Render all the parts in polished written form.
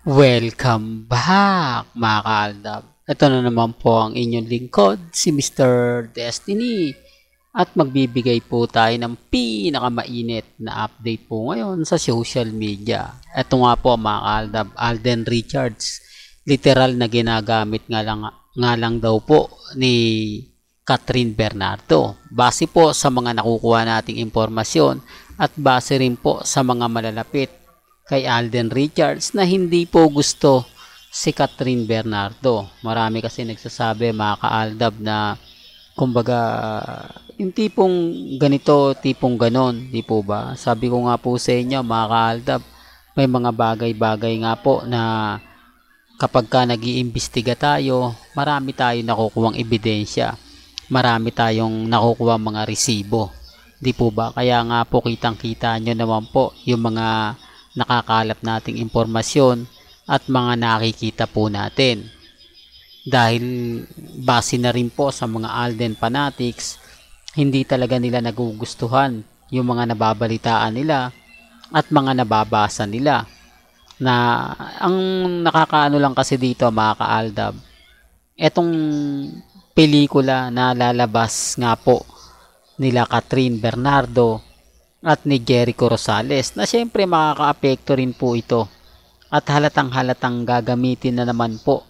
Welcome back mga kaaldab. Ito na naman po ang inyong lingkod, si Mr. Destiny. At magbibigay po tayo ng pinakamainit na update po ngayon sa social media. Ito nga po mga kaaldab, Alden Richards. Literal na ginagamit nga lang daw po ni Catherine Bernardo. Base po sa mga nakukuha nating impormasyon at base rin po sa mga malalapit kay Alden Richards na hindi po gusto si Catherine Bernardo. Marami kasi nagsasabi mga kaaldab na kumbaga yung tipong ganito, tipong ganon, di po ba? Sabi ko nga po sa inyo mga kaaldab, may mga bagay-bagay nga po na kapag ka nag-iimbestiga tayo, marami tayong nakukuhang ebidensya. Marami tayong nakukuhang mga resibo. Di po ba? Kaya nga po kitang-kita nyo naman po yung mga nakakalap nating impormasyon at mga nakikita po natin. Dahil base na rin po sa mga Alden fanatics, hindi talaga nila nagugustuhan yung mga nababalitaan nila at mga nababasa nila. Na ang nakakaano lang kasi dito mga kaaldab, etong pelikula na lalabas nga po nila Catherine Bernardo at ni Jericho Rosales na syempre makakaapekto rin po ito at halatang gagamitin na naman po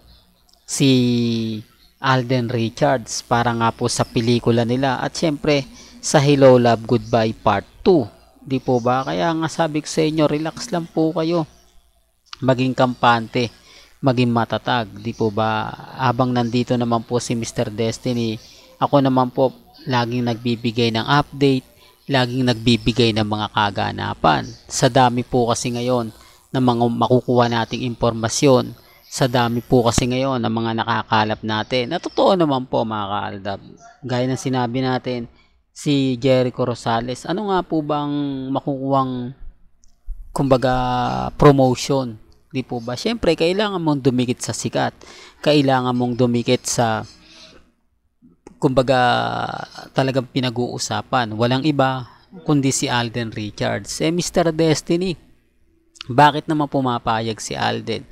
si Alden Richards para nga po sa pelikula nila at syempre sa Hello Love Goodbye Part 2, di po ba? Kaya nga sabi ko sa inyo, relax lang po kayo, maging kampante, maging matatag, di po ba? Habang nandito naman po si Mr. Destiny, ako naman po laging nagbibigay ng update, laging nagbibigay ng mga kaganapan. Sa dami po kasi ngayon ng mga makukuha nating impormasyon, sa dami po kasi ngayon ng mga nakakalap natin. Na totoo naman po mga kaaldab. Gaya ng sinabi natin, si Jericho Rosales, ano nga po bang makukuhang kumbaga promotion? Di po ba? Siyempre, kailangan mong dumikit sa sikat. Kailangan mong dumikit sa kumbaga talagang pinag-uusapan. Walang iba kundi si Alden Richards. Mr. Destiny, bakit naman pumapayag si Alden?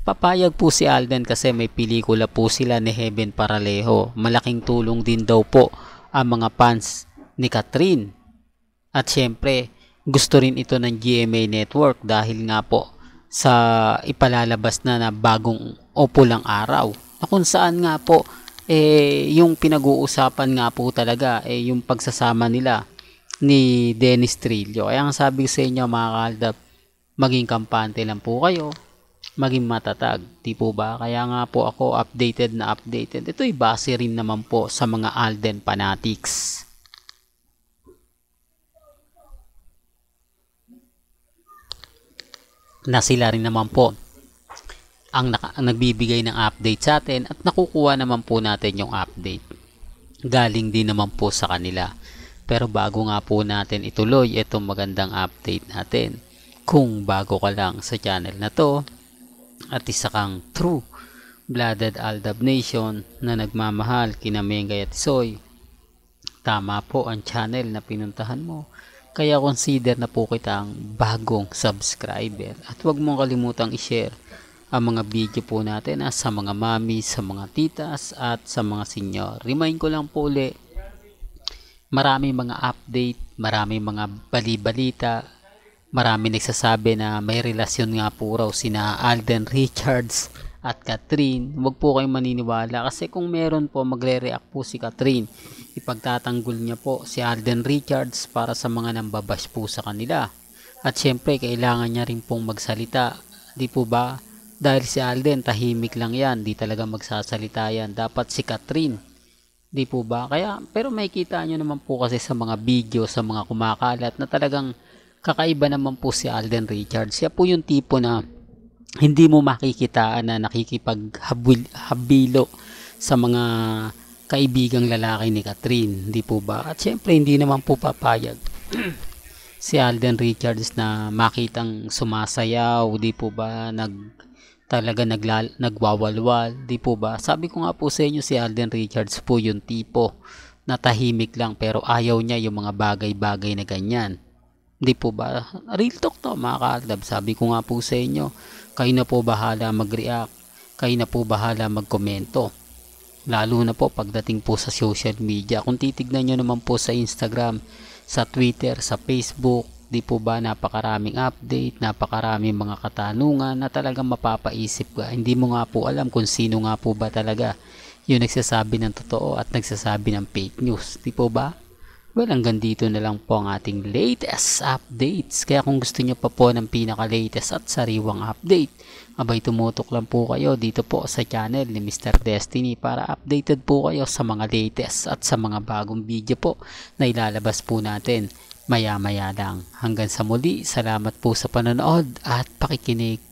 Papayag po si Alden kasi may pelikula po sila ni Heaven Paralejo. Malaking tulong din daw po ang mga fans ni Catherine. At syempre, gusto rin ito ng GMA Network dahil nga po sa ipalalabas na bagong Opulang Araw. Na kung saan nga po yung pinag-uusapan nga po talaga yung pagsasama nila ni Dennis Trillo. Kaya ang sabi sa inyo mga kaaldab, maging kampante lang po kayo, maging matatag, di po ba? Kaya nga po ako updated na updated. Ito'y base rin naman po sa mga Alden fanatics na sila rin naman po ang nagbibigay ng update sa atin at nakukuha naman po natin yung update. Galing din naman po sa kanila. Pero bago nga po natin ituloy itong magandang update natin, kung bago ka lang sa channel na to at isa kang true blooded Aldab Nation na nagmamahal kina Mengay at Soy, tama po ang channel na pinuntahan mo. Kaya consider na po kitang bagong subscriber at huwag mong kalimutang i-share ang mga video po natin sa mga mami, sa mga titas at sa mga senior. Remind ko lang po ulit, marami mga update, marami mga bali-balita, marami nagsasabi na may relasyon nga po raw sina Alden Richards at Catherine. Huwag po kayong maniniwala kasi kung meron po magre-react po si Catherine, ipagtatanggol niya po si Alden Richards para sa mga nambabash po sa kanila. At syempre kailangan niya rin pong magsalita, di po ba? Dahil si Alden tahimik lang yan, di talaga magsasalita yan. Dapat si Catherine, di po ba? Kaya pero makikita nyo naman po kasi sa mga video, sa mga kumakalat na talagang kakaiba naman po si Alden Richards. Siya po yung tipo na hindi mo makikitaan na nakikipaghabilo sa mga kaibigang lalaki ni Catherine, di po ba? At syempre hindi naman po papayag si Alden Richards na makitang sumasayaw, di po ba? Nagwawalwal, di po ba? Sabi ko nga po sa inyo, si Alden Richards po yung tipo na tahimik lang pero ayaw niya yung mga bagay-bagay na ganyan. Di po ba? Real talk to mga kaaldab. Sabi ko nga po sa inyo, kayo na po bahala mag-react. Kayo na po bahala magkomento. Lalo na po pagdating po sa social media. Kung titignan nyo naman po sa Instagram, sa Twitter, sa Facebook, di po ba napakaraming update, napakaraming mga katanungan na talagang mapapaisip ka. Hindi mo nga po alam kung sino nga po ba talaga yung nagsasabi ng totoo at nagsasabi ng fake news. Di po ba? Well, hanggang dito na lang po ang ating latest updates. Kaya kung gusto nyo pa po ng pinaka-latest at sariwang update, abay tumutok lang po kayo dito po sa channel ni Mr. Destiny para updated po kayo sa mga latest at sa mga bagong video po na ilalabas po natin maya-maya lang. Hanggang sa muli, salamat po sa panonood at pakikinig.